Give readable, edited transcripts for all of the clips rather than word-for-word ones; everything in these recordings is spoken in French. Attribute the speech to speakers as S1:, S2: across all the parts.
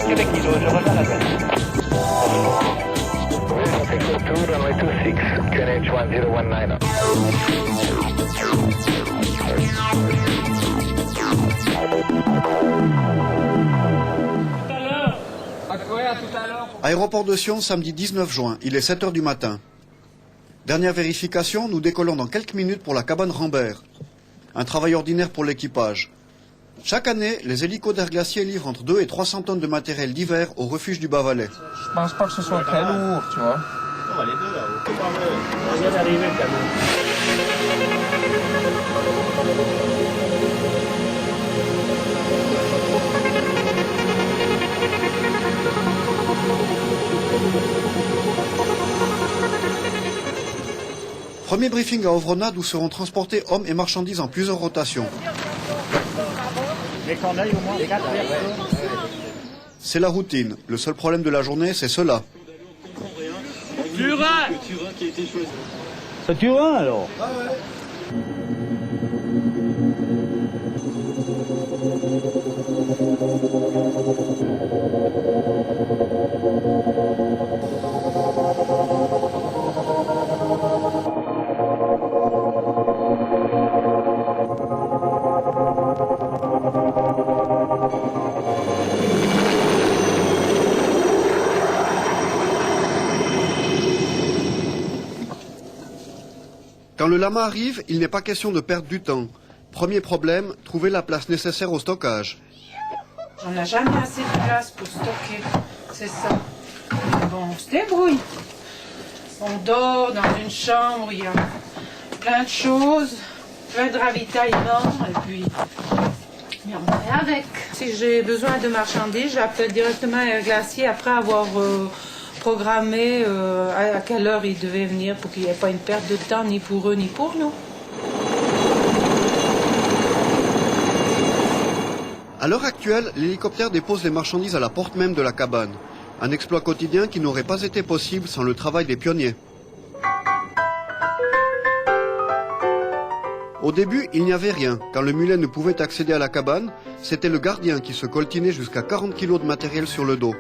S1: Québec Kilo, je reviens à la peine.
S2: Aéroport de Sion, samedi 19 juin, il est 7 h du matin. Dernière vérification, nous décollons dans quelques minutes pour la cabane Rambert. Un travail ordinaire pour l'équipage. Chaque année, les hélicos d'Air Glacier livrent entre 2 et 300 tonnes de matériel d'hiver au refuge du Bas-Valais.
S3: Je pense pas que ce soit très lourd, tu vois.
S1: On va les deux là-haut. On vient d'arriver le camion.
S2: Premier briefing à Ovronade où seront transportés hommes et marchandises en plusieurs rotations.
S1: Les corneilles au moins, les 4
S2: C'est la routine. Le seul problème de la journée, c'est cela.
S1: Turin
S4: qui a été choisi.
S1: C'est Turin alors.
S4: Ah ouais.
S2: Quand le lama arrive, il n'est pas question de perdre du temps. Premier problème, trouver la place nécessaire au stockage.
S5: On n'a jamais assez de place pour stocker, c'est ça. Bon, on se débrouille. On dort dans une chambre, il y a plein de choses, plein de ravitaillement, et puis on est avec. Si j'ai besoin de marchandises, j'appelle directement Air Glacier après avoir programmé à quelle heure ils devaient venir pour qu'il n'y ait pas une perte de temps ni pour eux ni pour nous.
S2: À l'heure actuelle, l'hélicoptère dépose les marchandises à la porte même de la cabane. Un exploit quotidien qui n'aurait pas été possible sans le travail des pionniers. Au début, il n'y avait rien. Quand le mulet ne pouvait accéder à la cabane, c'était le gardien qui se coltinait jusqu'à 40 kg de matériel sur le dos.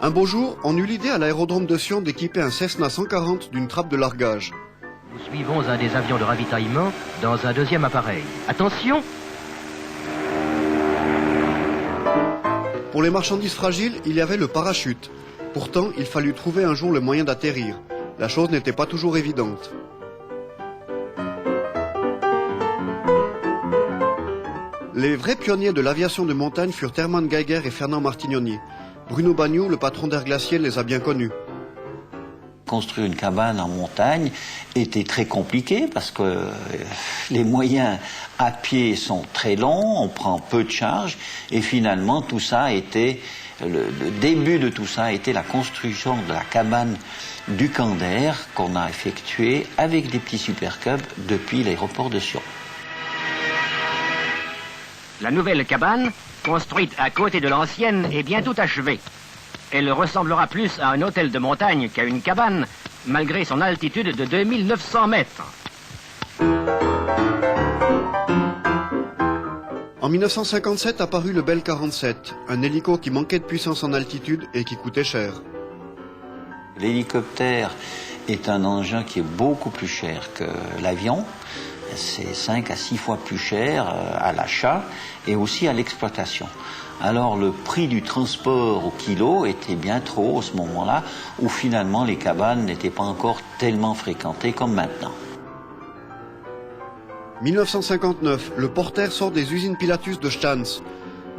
S2: Un beau jour, on eut l'idée à l'aérodrome de Sion d'équiper un Cessna 140 d'une trappe de largage.
S6: Nous suivons un des avions de ravitaillement dans un deuxième appareil. Attention!
S2: Pour les marchandises fragiles, il y avait le parachute. Pourtant, il fallut trouver un jour le moyen d'atterrir. La chose n'était pas toujours évidente. Les vrais pionniers de l'aviation de montagne furent Hermann Geiger et Fernand Martignoni. Bruno Bagnoux, le patron d'Air Glacier, les a bien connus.
S7: Construire une cabane en montagne était très compliqué parce que les moyens à pied sont très longs, on prend peu de charge et finalement tout ça était, le début de tout ça a été la construction de la cabane du Candair qu'on a effectuée avec des petits Super Cub depuis l'aéroport de Sion.
S6: La nouvelle cabane, construite à côté de l'ancienne, est bientôt achevée. Elle ressemblera plus à un hôtel de montagne qu'à une cabane, malgré son altitude de 2900 mètres.
S2: En 1957 apparut le Bell 47, un hélico qui manquait de puissance en altitude et qui coûtait cher.
S7: L'hélicoptère est un engin qui est beaucoup plus cher que l'avion. C'est 5 à 6 fois plus cher à l'achat et aussi à l'exploitation. Alors le prix du transport au kilo était bien trop à ce moment-là, où finalement les cabanes n'étaient pas encore tellement fréquentées comme maintenant.
S2: 1959, le Porter sort des usines Pilatus de Stans.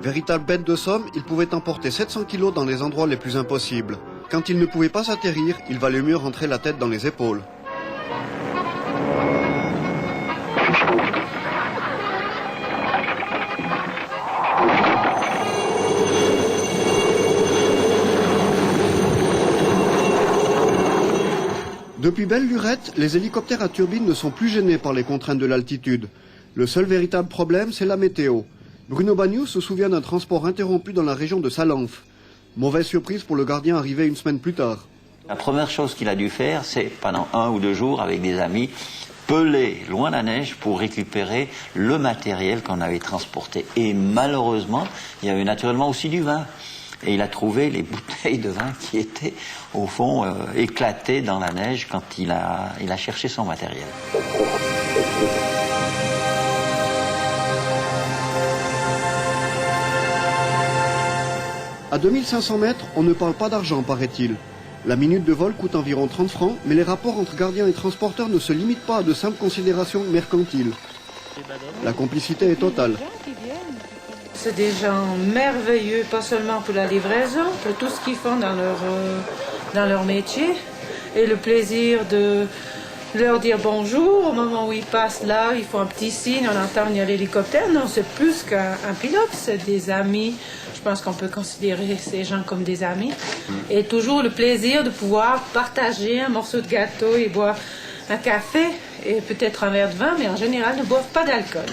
S2: Véritable bête de somme, il pouvait emporter 700 kg dans les endroits les plus impossibles. Quand il ne pouvait pas s'atterrir, il valait mieux rentrer la tête dans les épaules. Depuis Belle-Lurette, les hélicoptères à turbine ne sont plus gênés par les contraintes de l'altitude. Le seul véritable problème, c'est la météo. Bruno Bagnou se souvient d'un transport interrompu dans la région de Salanf. Mauvaise surprise pour le gardien arrivé une semaine plus tard.
S7: La première chose qu'il a dû faire, c'est pendant 1 ou 2 jours avec des amis, peler loin la neige pour récupérer le matériel qu'on avait transporté. Et malheureusement, il y avait naturellement aussi du vin. Et il a trouvé les bouteilles de vin qui étaient, au fond, éclatées dans la neige quand il a cherché son matériel.
S2: À 2500 mètres, on ne parle pas d'argent, paraît-il. La minute de vol coûte environ 30 francs, mais les rapports entre gardiens et transporteurs ne se limitent pas à de simples considérations mercantiles. La complicité est totale.
S5: C'est des gens merveilleux, pas seulement pour la livraison, pour tout ce qu'ils font dans leur métier. Et le plaisir de leur dire bonjour au moment où ils passent là, ils font un petit signe, on entend il y a l'hélicoptère. Non, c'est plus qu'un pilote, c'est des amis. Je pense qu'on peut considérer ces gens comme des amis. Et toujours le plaisir de pouvoir partager un morceau de gâteau et boire un café et peut-être un verre de vin, mais en général ne boivent pas d'alcool.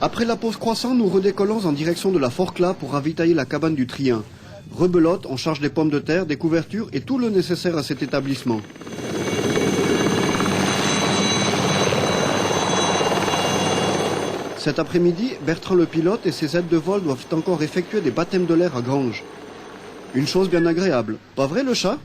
S2: Après la pause croissant, nous redécollons en direction de la Forclaz pour ravitailler la cabane du Trien. Rebelote, on charge des pommes de terre, des couvertures et tout le nécessaire à cet établissement. Cet après-midi, Bertrand le pilote et ses aides de vol doivent encore effectuer des baptêmes de l'air à Granges. Une chose bien agréable. Pas vrai le chat ?